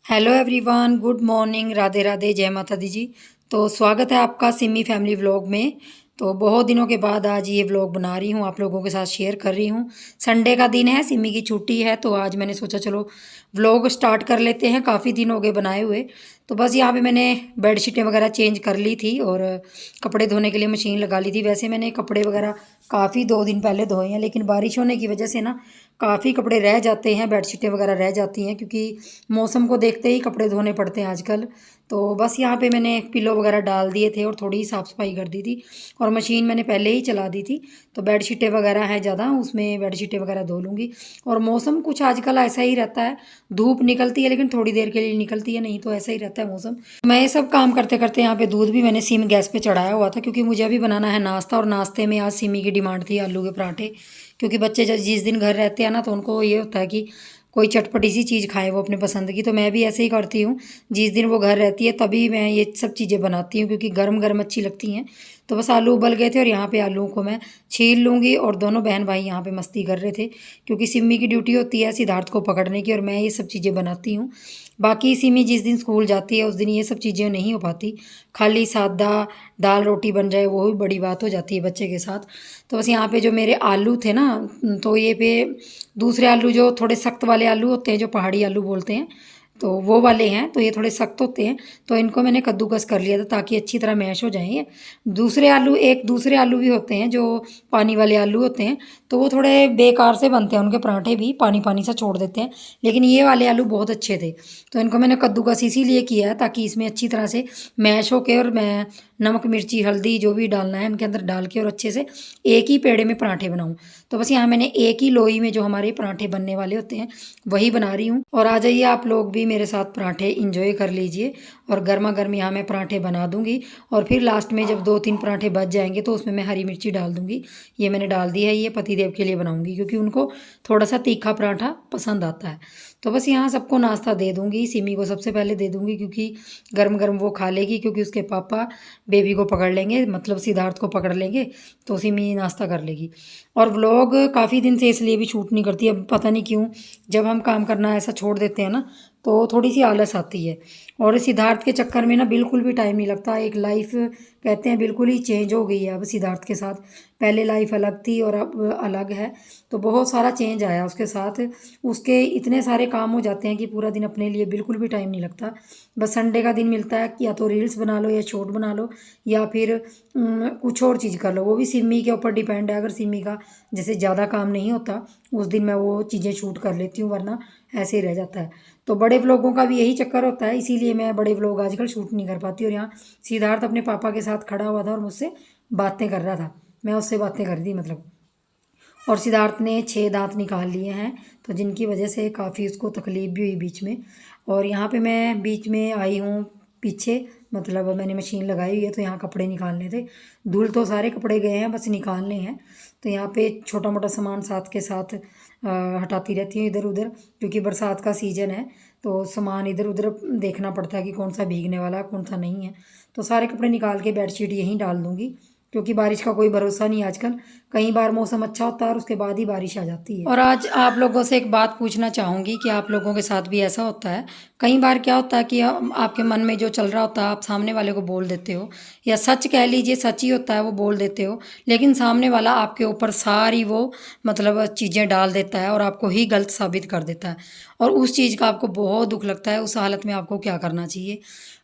Hello everyone, good morning, Radhe Radhe, जय माता दी जी। तो स्वागत है आपका सिमी फैमिली व्लॉग में। तो बहुत दिनों के बाद आज ये व्लॉग बना रही हूँ, आप लोगों के साथ शेयर कर रही हूँ। संडे का दिन है, सिमी की छुट्टी है, तो आज मैंने सोचा चलो व्लॉग स्टार्ट कर लेते हैं। काफ़ी दिन हो गए बनाए हुए। तो बस यहाँ पे मैंने बेडशीटें वगैरह चेंज कर ली थी और कपड़े धोने के लिए मशीन लगा ली थी। वैसे मैंने कपड़े वगैरह काफ़ी 2 दिन पहले धोए हैं, लेकिन बारिश होने की वजह से ना काफ़ी कपड़े रह जाते हैं, बेडशीटें वगैरह रह जाती हैं, क्योंकि मौसम को देखते ही कपड़े धोने पड़ते हैं आजकल। तो बस यहाँ पे मैंने पिलो वगैरह डाल दिए थे और थोड़ी साफ़ सफाई कर दी थी और मशीन मैंने पहले ही चला दी थी। तो बेडशीटें वगैरह हैं ज़्यादा, उसमें बेडशीटें वगैरह धो लूँगी। और मौसम कुछ आजकल ऐसा ही रहता है, धूप निकलती है लेकिन थोड़ी देर के लिए निकलती है, नहीं तो ऐसा ही रहता है मौसम। मैं ये सब काम करते करते यहाँ पे दूध भी मैंने सिम गैस पे चढ़ाया हुआ था, क्योंकि मुझे अभी बनाना है नाश्ता। और नाश्ते में आज सिमी की डिमांड थी आलू के पराठे, क्योंकि बच्चे जब जिस दिन घर रहते हैं ना तो उनको ये होता है कि कोई चटपटी सी चीज़ खाएं वो अपने पसंद की। तो मैं भी ऐसे ही करती हूँ, जिस दिन वो घर रहती है तभी मैं ये सब चीज़ें बनाती हूँ, क्योंकि गर्म गर्म अच्छी लगती हैं। तो बस आलू उबल गए थे और यहाँ पे आलूओं को मैं छील लूँगी। और दोनों बहन भाई यहाँ पे मस्ती कर रहे थे, क्योंकि सिमी की ड्यूटी होती है सिद्धार्थ को पकड़ने की और मैं ये सब चीज़ें बनाती हूँ। बाकी सिमी जिस दिन स्कूल जाती है उस दिन ये सब चीज़ें नहीं हो पाती, खाली सादा दाल रोटी बन जाए वो भी बड़ी बात हो जाती है बच्चे के साथ। तो बस यहाँ पे जो मेरे आलू थे ना, तो ये पे दूसरे आलू जो थोड़े सख्त वाले आलू होते हैं, जो पहाड़ी आलू बोलते हैं, तो वो वाले हैं। तो ये थोड़े सख्त होते हैं, तो इनको मैंने कद्दूकस कर लिया था ताकि अच्छी तरह मैश हो जाएं ये। दूसरे आलू, एक दूसरे आलू भी होते हैं जो पानी वाले आलू होते हैं, तो वो थोड़े बेकार से बनते हैं, उनके पराठे भी पानी पानी सा छोड़ देते हैं। लेकिन ये वाले आलू बहुत अच्छे थे, तो इनको मैंने कद्दूकस इसीलिए किया है ताकि इसमें अच्छी तरह से मैश होके और मैं नमक मिर्ची हल्दी जो भी डालना है इनके अंदर डाल के और अच्छे से एक ही पेड़े में पराठे बनाऊँ। तो बस यहाँ मैंने एक ही लोई में जो हमारे पराठे बनने वाले होते हैं वही बना रही हूँ। और आ जाइए आप लोग भी मेरे साथ पराठे इंजॉय कर लीजिए। और गर्मा गर्म यहाँ मैं पराठे बना दूँगी और फिर लास्ट में जब 2-3 पराठे बच जाएंगे तो उसमें मैं हरी मिर्ची डाल दूँगी। ये मैंने डाल दी है, ये पतिदेव के लिए बनाऊँगी क्योंकि उनको थोड़ा सा तीखा पराठा पसंद आता है। तो बस यहाँ सबको नाश्ता दे दूँगी, सिमी को सबसे पहले दे दूँगी क्योंकि गर्म गर्म वो खा लेगी, क्योंकि उसके पापा बेबी को पकड़ लेंगे, मतलब सिद्धार्थ को पकड़ लेंगे, तो सिमी नाश्ता कर लेगी। और व्लॉग काफ़ी दिन से इसलिए भी शूट नहीं करती, अब पता नहीं क्यों, जब हम काम करना ऐसा छोड़ देते हैं ना तो थोड़ी सी आलस आती है। और सिद्धार्थ के चक्कर में ना बिल्कुल भी टाइम नहीं लगता। एक लाइफ कहते हैं बिल्कुल ही चेंज हो गई है अब सिद्धार्थ के साथ। पहले लाइफ अलग थी और अब अलग है, तो बहुत सारा चेंज आया उसके साथ। उसके इतने सारे काम हो जाते हैं कि पूरा दिन अपने लिए बिल्कुल भी टाइम नहीं लगता। बस संडे का दिन मिलता है कि या तो रील्स बना लो या शॉर्ट बना लो या फिर कुछ और चीज़ कर लो। वो भी सिमी के ऊपर डिपेंड है, अगर सिमी का जैसे ज़्यादा काम नहीं होता उस दिन मैं वो चीज़ें शूट कर लेती हूँ, वरना ऐसे ही रह जाता है। तो बड़े व्लॉगों का भी यही चक्कर होता है, इसीलिए मैं बड़े व्लॉग आजकल शूट नहीं कर पाती। और यहाँ सिद्धार्थ अपने पापा के साथ खड़ा हुआ था और मुझसे बातें कर रहा था, मैं उससे बातें कर दी मतलब। और सिद्धार्थ ने 6 दांत निकाल लिए हैं, तो जिनकी वजह से काफ़ी उसको तकलीफ भी हुई बीच में। और यहाँ पे मैं बीच में आई हूँ पीछे, मतलब मैंने मशीन लगाई हुई है तो यहाँ कपड़े निकालने थे। धुल तो सारे कपड़े गए हैं, बस निकालने हैं। तो यहाँ पे छोटा मोटा सामान साथ के साथ हटाती रहती हूँ इधर उधर, क्योंकि बरसात का सीज़न है तो सामान इधर उधर देखना पड़ता है कि कौन सा भीगने वाला है कौन सा नहीं है। तो सारे कपड़े निकाल के बेडशीट यहीं डाल दूँगी, क्योंकि बारिश का कोई भरोसा नहीं आजकल। कई बार मौसम अच्छा होता है और उसके बाद ही बारिश आ जाती है। और आज आप लोगों से एक बात पूछना चाहूँगी कि आप लोगों के साथ भी ऐसा होता है? कई बार क्या होता है कि आपके मन में जो चल रहा होता है आप सामने वाले को बोल देते हो, या सच कह लीजिए सच ही होता है वो बोल देते हो, लेकिन सामने वाला आपके ऊपर सारी वो मतलब चीज़ें डाल देता है और आपको ही गलत साबित कर देता है, और उस चीज़ का आपको बहुत दुख लगता है। उस हालत में आपको क्या करना चाहिए?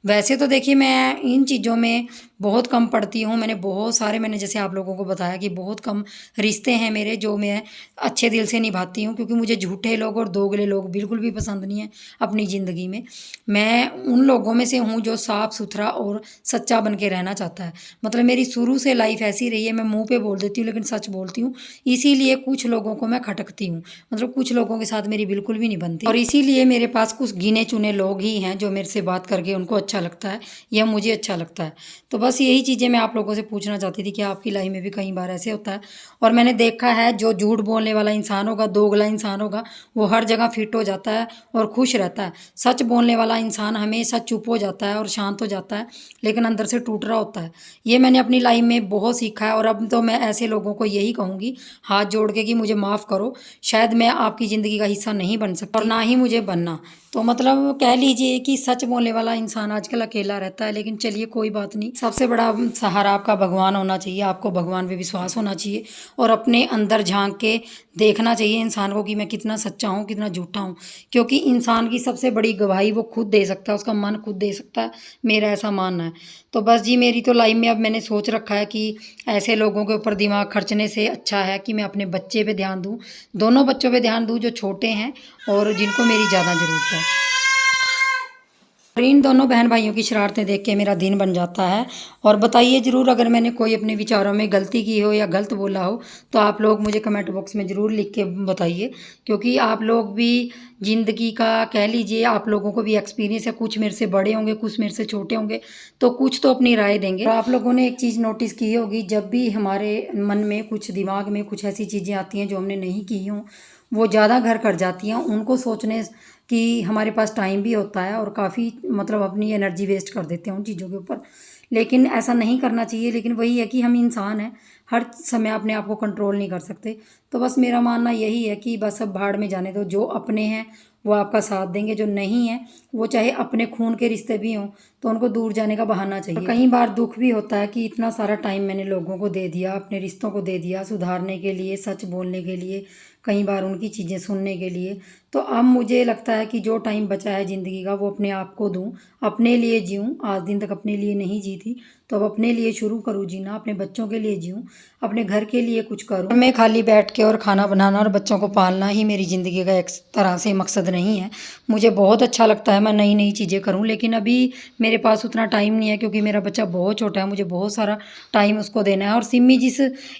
वैसे तो देखिए मैं इन चीज़ों में बहुत कम पढ़ती हूँ। मैंने बहुत सारे, मैंने जैसे आप लोगों को बताया कि बहुत कम रिश्ते हैं मेरे जो मैं अच्छे दिल से निभाती हूँ, क्योंकि मुझे झूठे लोग और दोगले लोग बिल्कुल भी पसंद नहीं है अपनी ज़िंदगी में। मैं उन लोगों में से हूँ जो साफ़ सुथरा और सच्चा बन के रहना चाहता है। मतलब मेरी शुरू से लाइफ ऐसी रही है, मैं मुँह पे बोल देती हूँ लेकिन सच बोलती हूँ। इसीलिए कुछ लोगों को मैं खटकती हूँ, मतलब कुछ लोगों के साथ मेरी बिल्कुल भी नहीं बनती, और इसीलिए मेरे पास कुछ गिने चुने लोग ही हैं जो मेरे से बात करके उनको अच्छा लगता है या मुझे अच्छा लगता है। तो बस यही चीज़ें मैं आप लोगों से पूछना चाहती थी कि आपकी लाइफ में भी कई बार ऐसे होता है। और मैंने देखा है जो झूठ बोलने वाला इंसान होगा, दोगला इंसान होगा, वो हर जगह फिट हो जाता है और खुश रहता है। सच बोलने वाला इंसान हमेशा चुप हो जाता है और शांत हो जाता है, लेकिन अंदर से टूट रहा होता है। ये मैंने अपनी लाइफ में बहुत सीखा है। और अब तो मैं ऐसे लोगों को यही कहूँगी हाथ जोड़ के कि मुझे माफ़ करो, शायद मैं आपकी ज़िंदगी का हिस्सा नहीं बन सकती और ना ही मुझे बनना। तो मतलब कह लीजिए कि सच बोलने वाला इंसान आजकल अकेला रहता है, लेकिन चलिए कोई बात नहीं। सबसे बड़ा सहारा आपका भगवान होना चाहिए, आपको भगवान पे विश्वास होना चाहिए और अपने अंदर झांक के देखना चाहिए इंसान को कि मैं कितना सच्चा हूँ, कितना झूठा हूँ। क्योंकि इंसान की सबसे बड़ी गवाही वो खुद दे सकता है, उसका मन खुद दे सकता है, मेरा ऐसा मानना है। तो बस जी, मेरी तो लाइफ में अब मैंने सोच रखा है कि ऐसे लोगों के ऊपर दिमाग खर्चने से अच्छा है कि मैं अपने बच्चे पे ध्यान दूँ, दोनों बच्चों पे ध्यान दूँ जो छोटे हैं और जिनको मेरी ज़्यादा ज़रूरत है। और इन दोनों बहन भाइयों की शरारतें देख के मेरा दिन बन जाता है। और बताइए ज़रूर, अगर मैंने कोई अपने विचारों में गलती की हो या गलत बोला हो तो आप लोग मुझे कमेंट बॉक्स में ज़रूर लिख के बताइए। क्योंकि आप लोग भी ज़िंदगी का कह लीजिए, आप लोगों को भी एक्सपीरियंस है, कुछ मेरे से बड़े होंगे, कुछ मेरे से छोटे होंगे, तो कुछ तो अपनी राय देंगे। और आप लोगों ने एक चीज़ नोटिस की होगी, जब भी हमारे मन में कुछ, दिमाग में कुछ ऐसी चीज़ें आती हैं जो हमने नहीं की हों, वो ज़्यादा घर कर जाती हैं। उनको सोचने कि हमारे पास टाइम भी होता है और काफ़ी मतलब अपनी एनर्जी वेस्ट कर देते हैं उन चीज़ों के ऊपर। लेकिन ऐसा नहीं करना चाहिए। लेकिन वही है कि हम इंसान हैं, हर समय अपने आप को कंट्रोल नहीं कर सकते। तो बस मेरा मानना यही है कि बस अब भाड़ में जाने दो। जो अपने हैं वो आपका साथ देंगे, जो नहीं है वो चाहे अपने खून के रिश्ते भी हों तो उनको दूर जाने का बहाना चाहिए। कई बार दुख भी होता है कि इतना सारा टाइम मैंने लोगों को दे दिया, अपने रिश्तों को दे दिया सुधारने के लिए, सच बोलने के लिए, कई बार उनकी चीज़ें सुनने के लिए। तो अब मुझे लगता है कि जो टाइम बचा है ज़िंदगी का वो अपने आप को दूँ, अपने लिए जीऊँ। आज दिन तक अपने लिए नहीं जी थी, तो अब अपने लिए शुरू करूँ जीना, अपने बच्चों के लिए जीऊँ, अपने घर के लिए कुछ करूँ। मैं खाली बैठ के और खाना बनाना और बच्चों को पालना ही मेरी ज़िंदगी का एक तरह से मकसद नहीं है। मुझे बहुत अच्छा लगता है मैं नई नई चीज़ें करूँ, लेकिन अभी मेरे पास उतना टाइम नहीं है क्योंकि मेरा बच्चा बहुत छोटा है, मुझे बहुत सारा टाइम उसको देना है। और सिमी जिस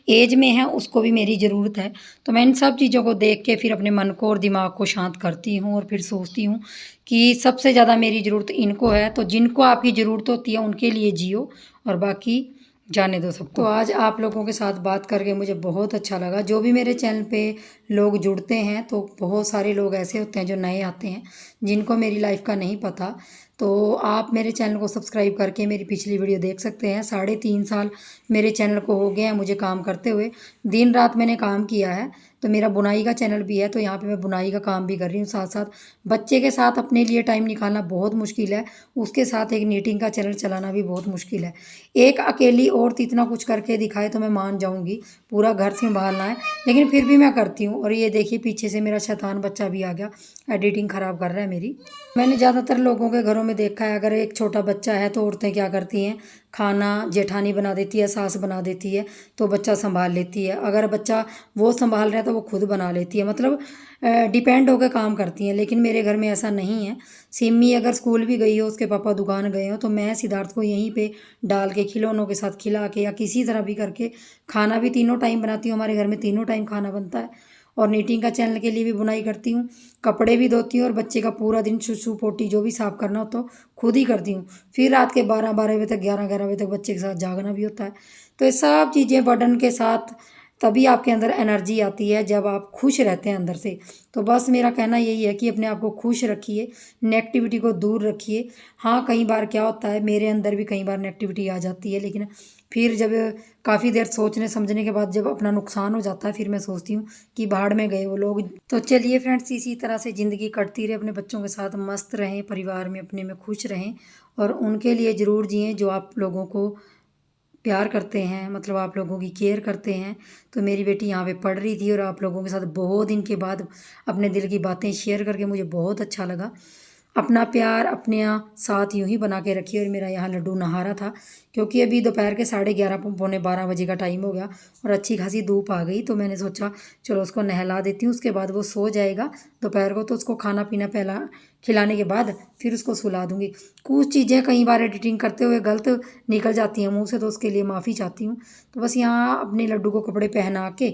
एज में है उसको भी मेरी ज़रूरत है। तो मैं इन सब चीज़ों को देख के फिर अपने मन को और दिमाग को शांत करती हूँ और फिर सोचती हूँ कि सबसे ज़्यादा मेरी ज़रूरत इनको है। तो जिनको आपकी ज़रूरत होती है उनके लिए जियो और बाकी जाने दो सबको। तो आज आप लोगों के साथ बात करके मुझे बहुत अच्छा लगा। जो भी मेरे चैनल पे लोग जुड़ते हैं तो बहुत सारे लोग ऐसे होते हैं जो नए आते हैं, जिनको मेरी लाइफ का नहीं पता। तो आप मेरे चैनल को सब्सक्राइब करके मेरी पिछली वीडियो देख सकते हैं। 3.5 साल मेरे चैनल को हो गए हैं मुझे काम करते हुए। दिन रात मैंने काम किया है। तो मेरा बुनाई का चैनल भी है, तो यहाँ पे मैं बुनाई का काम भी कर रही हूँ साथ साथ। बच्चे के साथ अपने लिए टाइम निकालना बहुत मुश्किल है, उसके साथ एक नीटिंग का चैनल चलाना भी बहुत मुश्किल है। एक अकेली औरत इतना कुछ करके दिखाए तो मैं मान जाऊँगी, पूरा घर संभालना है, लेकिन फिर भी मैं करती हूँ। और ये देखिए पीछे से मेरा शैतान बच्चा भी आ गया, एडिटिंग ख़राब कर रहा है मेरी। मैंने ज़्यादातर लोगों के घरों में देखा है, अगर एक छोटा बच्चा है तो औरतें क्या करती हैं, खाना जेठानी बना देती है, सास बना देती है, तो बच्चा संभाल लेती है। अगर बच्चा वो संभाल रहा है तो वो खुद बना लेती है, मतलब डिपेंड होकर काम करती हैं। लेकिन मेरे घर में ऐसा नहीं है। सिमी अगर स्कूल भी गई हो, उसके पापा दुकान गए हो, तो मैं सिद्धार्थ को यहीं पे डाल के खिलौनों के साथ खिला के या किसी तरह भी करके खाना भी तीनों टाइम बनाती हूँ। हमारे घर में तीनों टाइम खाना बनता है। और नीटिंग का चैनल के लिए भी बुनाई करती हूँ, कपड़े भी धोती हूँ और बच्चे का पूरा दिन शुशु पोटी जो भी साफ़ करना होता है खुद ही करती हूँ। फिर रात के 12-12 बजे तक, 11-11 बजे तक बच्चे के साथ जागना भी होता है। तो ये सब चीज़ें बर्डन के साथ तभी आपके अंदर एनर्जी आती है जब आप खुश रहते हैं अंदर से। तो बस मेरा कहना यही है कि अपने आप को खुश रखिए, नेगेटिविटी को दूर रखिए। हाँ, कई बार क्या होता है, मेरे अंदर भी कई बार नेगेटिविटी आ जाती है, लेकिन फिर जब काफ़ी देर सोचने समझने के बाद जब अपना नुकसान हो जाता है, फिर मैं सोचती हूँ कि भाड़ में गए वो लोग। तो चलिए फ्रेंड्स, इसी तरह से ज़िंदगी कटती रहे, अपने बच्चों के साथ मस्त रहें, परिवार में अपने में खुश रहें और उनके लिए ज़रूर जिएँ जो आप लोगों को प्यार करते हैं, मतलब आप लोगों की केयर करते हैं। तो मेरी बेटी यहाँ पे पढ़ रही थी और आप लोगों के साथ बहुत दिन के बाद अपने दिल की बातें शेयर करके मुझे बहुत अच्छा लगा। अपना प्यार अपने साथ यूँ ही बना के रखिए। और मेरा यहाँ लड्डू नहा रहा था क्योंकि अभी दोपहर के 11:30 पौने 12 बजे का टाइम हो गया और अच्छी खासी धूप आ गई। तो मैंने सोचा चलो उसको नहला देती हूँ, उसके बाद वो सो जाएगा दोपहर को। तो उसको खाना पीना पहला खिलाने के बाद फिर उसको सुला दूँगी। कुछ चीज़ें कई बार एडिटिंग करते हुए गलत निकल जाती हैं मुँह से, तो उसके लिए माफ़ी चाहती हूँ। तो बस यहाँ अपने लड्डू को कपड़े पहना के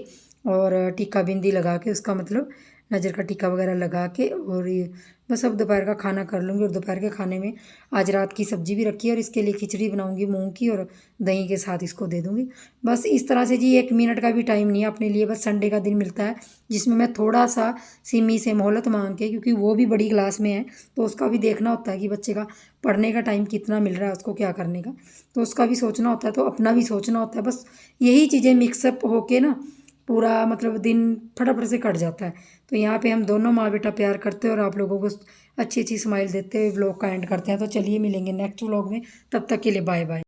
और टीका बिंदी लगा के, उसका मतलब नज़र का टीका वगैरह लगा के, और ये बस अब दोपहर का खाना कर लूँगी। और दोपहर के खाने में आज रात की सब्ज़ी भी रखी है और इसके लिए खिचड़ी बनाऊँगी मूंग की और दही के साथ इसको दे दूँगी। बस इस तरह से जी, 1 मिनट का भी टाइम नहीं है अपने लिए। बस संडे का दिन मिलता है जिसमें मैं थोड़ा सा सिमी से मोहलत मांग के, क्योंकि वो भी बड़ी क्लास में है तो उसका भी देखना होता है कि बच्चे का पढ़ने का टाइम कितना मिल रहा है, उसको क्या करने का, तो उसका भी सोचना होता है, तो अपना भी सोचना होता है। बस यही चीज़ें मिक्सअप होके ना पूरा मतलब दिन फटाफट से कट जाता है। तो यहाँ पे हम दोनों माँ बेटा प्यार करते हैं और आप लोगों को अच्छी अच्छी स्माइल देते हुए व्लॉग का एंड करते हैं। तो चलिए मिलेंगे नेक्स्ट व्लॉग में, तब तक के लिए बाय बाय।